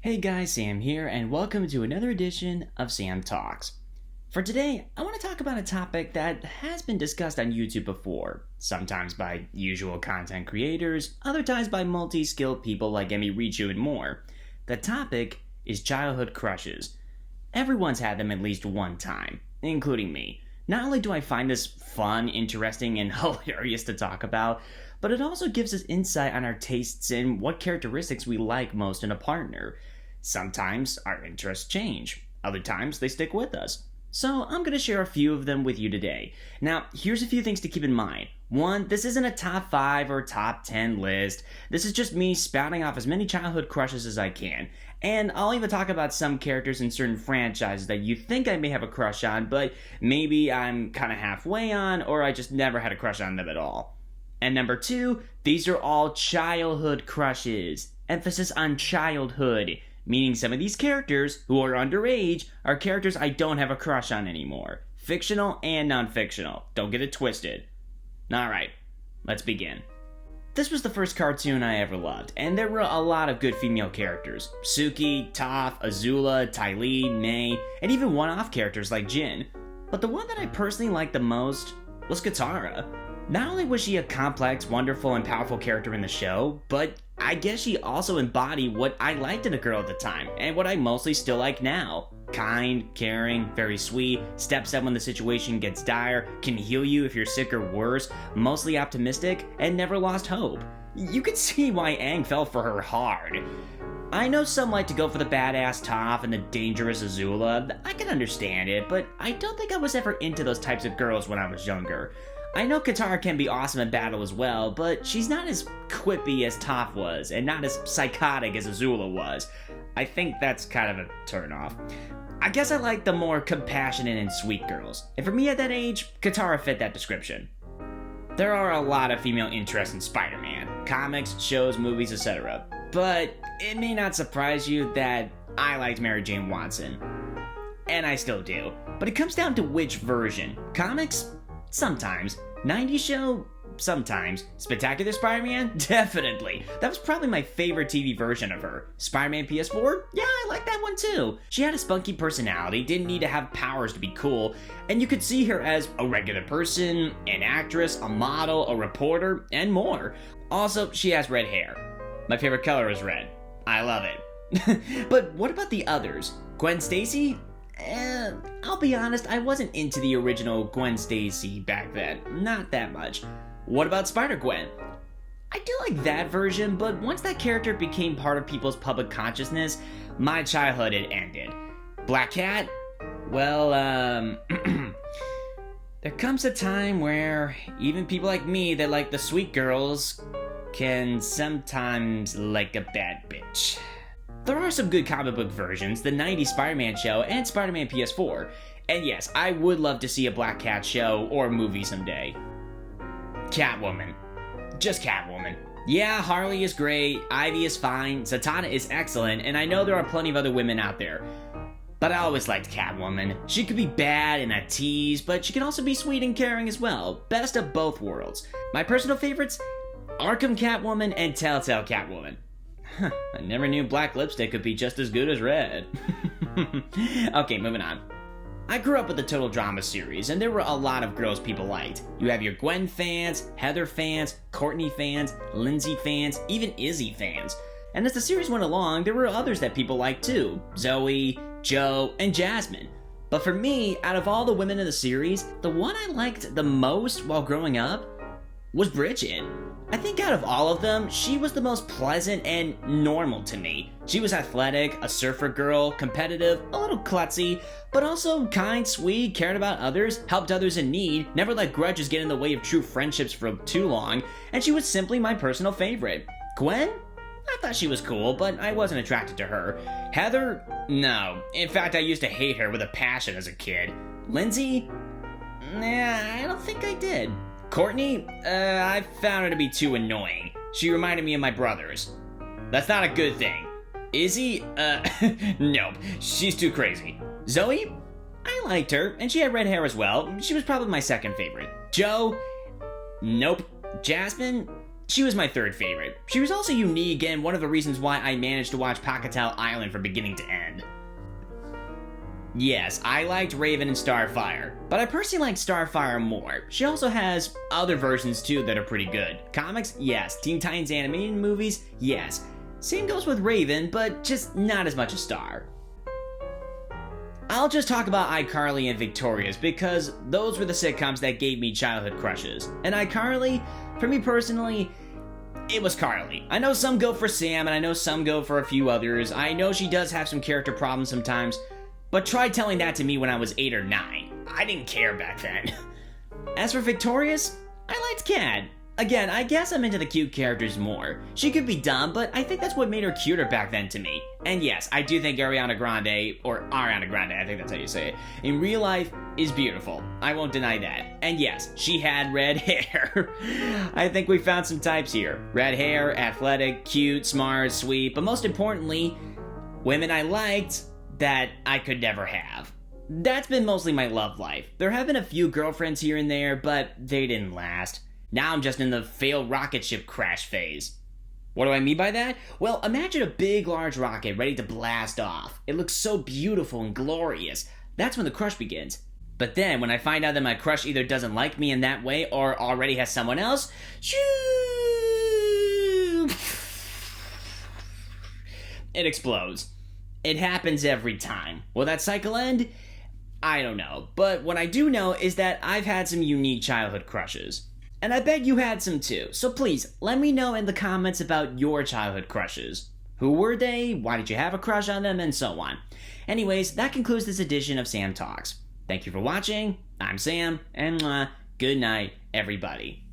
Hey guys, Sam here, and welcome to another edition of Sam Talks. For today, I want to talk about a topic that has been discussed on YouTube before, sometimes by usual content creators, other times by multi-skilled people like Emmy Richu and more. The topic is childhood crushes. Everyone's had them at least one time, including me. Not only do I find this fun, interesting, and hilarious to talk about, but it also gives us insight on our tastes and what characteristics we like most in a partner. Sometimes our interests change, other times they stick with us. So I'm going to share a few of them with you today. Now, here's a few things to keep in mind. One, this isn't a top 5 or top 10 list. This is just me spouting off as many childhood crushes as I can. And I'll even talk about some characters in certain franchises that you think I may have a crush on, but maybe I'm kind of halfway on, or I just never had a crush on them at all. And number 2, these are all childhood crushes. Emphasis on childhood. Meaning some of these characters, who are underage, are characters I don't have a crush on anymore. Fictional and non-fictional. Don't get it twisted. Alright, let's begin. This was the first cartoon I ever loved, and there were a lot of good female characters. Suki, Toph, Azula, Ty Lee, May, and even one-off characters like Jin. But the one that I personally liked the most was Katara. Not only was she a complex, wonderful, and powerful character in the show, but I guess she also embodied what I liked in a girl at the time, and what I mostly still like now. Kind, caring, very sweet, steps up when the situation gets dire, can heal you if you're sick or worse, mostly optimistic, and never lost hope. You could see why Aang fell for her hard. I know some like to go for the badass Toph and the dangerous Azula. I can understand it, but I don't think I was ever into those types of girls when I was younger. I know Katara can be awesome in battle as well, but she's not as quippy as Toph was, and not as psychotic as Azula was. I think that's kind of a turnoff. I guess I like the more compassionate and sweet girls, and for me at that age, Katara fit that description. There are a lot of female interests in Spider-Man, comics, shows, movies, etc. But it may not surprise you that I liked Mary Jane Watson. And I still do. But it comes down to which version. Comics? Sometimes. 90s show? Sometimes. Spectacular Spider-Man? Definitely. That was probably my favorite TV version of her. Spider-Man PS4? Yeah, I like that one too. She had a spunky personality, didn't need to have powers to be cool, and you could see her as a regular person, an actress, a model, a reporter, and more. Also, she has red hair. My favorite color is red. I love it. But what about the others? Gwen Stacy? I'll be honest, I wasn't into the original Gwen Stacy back then. Not that much. What about Spider-Gwen? I do like that version, but once that character became part of people's public consciousness, my childhood had ended. Black Cat? Well, there comes a time where even people like me that like the sweet girls can sometimes like a bad bitch. There are some good comic book versions, the 90s Spider-Man show and Spider-Man PS4. And yes, I would love to see a Black Cat show or movie someday. Catwoman. Just Catwoman. Yeah, Harley is great, Ivy is fine, Zatanna is excellent, and I know there are plenty of other women out there. But I always liked Catwoman. She could be bad and a tease, but she can also be sweet and caring as well. Best of both worlds. My personal favorites? Arkham Catwoman and Telltale Catwoman. I never knew black lipstick could be just as good as red. Okay, moving on. I grew up with the Total Drama series, and there were a lot of girls people liked. You have your Gwen fans, Heather fans, Courtney fans, Lindsay fans, even Izzy fans. And as the series went along, there were others that people liked too. Zoe, Jo, and Jasmine. But for me, out of all the women in the series, the one I liked the most while growing up was Bridget. I think out of all of them, she was the most pleasant and normal to me. She was athletic, a surfer girl, competitive, a little klutzy, but also kind, sweet, cared about others, helped others in need, never let grudges get in the way of true friendships for too long, and she was simply my personal favorite. Gwen? I thought she was cool, but I wasn't attracted to her. Heather? No. In fact, I used to hate her with a passion as a kid. Lindsay? Nah, I don't think I did. Courtney? I found her to be too annoying. She reminded me of my brothers. That's not a good thing. Izzy? Nope. She's too crazy. Zoe? I liked her, and she had red hair as well. She was probably my second favorite. Jo? Nope. Jasmine? she was my third favorite. She was also unique and one of the reasons why I managed to watch Pacatow Island from beginning to end. Yes, I liked Raven and Starfire, but I personally like Starfire more. She also has other versions too that are pretty good. Comics? Yes. Teen Titans animated movies? Yes. Same goes with Raven, but just not as much as Star. I'll just talk about iCarly and Victorious because those were the sitcoms that gave me childhood crushes. And iCarly, for me personally, it was Carly. I know some go for Sam and I know some go for a few others. I know she does have some character problems sometimes, but try telling that to me when I was 8 or 9. I didn't care back then. As for Victorious, I liked Kat. Again, I guess I'm into the cute characters more. She could be dumb, but I think that's what made her cuter back then to me. And yes, I do think Ariana Grande, I think that's how you say it, in real life is beautiful. I won't deny that. And yes, she had red hair. I think we found some types here. Red hair, athletic, cute, smart, sweet, but most importantly, women I liked that I could never have. That's been mostly my love life. There have been a few girlfriends here and there, but they didn't last. Now I'm just in the failed rocket ship crash phase. What do I mean by that? Well, imagine a big, large rocket ready to blast off. It looks so beautiful and glorious. That's when the crush begins. But then, when I find out that my crush either doesn't like me in that way or already has someone else, shoo! It explodes. It happens every time. Will that cycle end? I don't know. But what I do know is that I've had some unique childhood crushes. And I bet you had some too, so please, let me know in the comments about your childhood crushes. Who were they? Why did you have a crush on them? And so on. Anyways, that concludes this edition of Sam Talks. Thank you for watching, I'm Sam, and good night, everybody.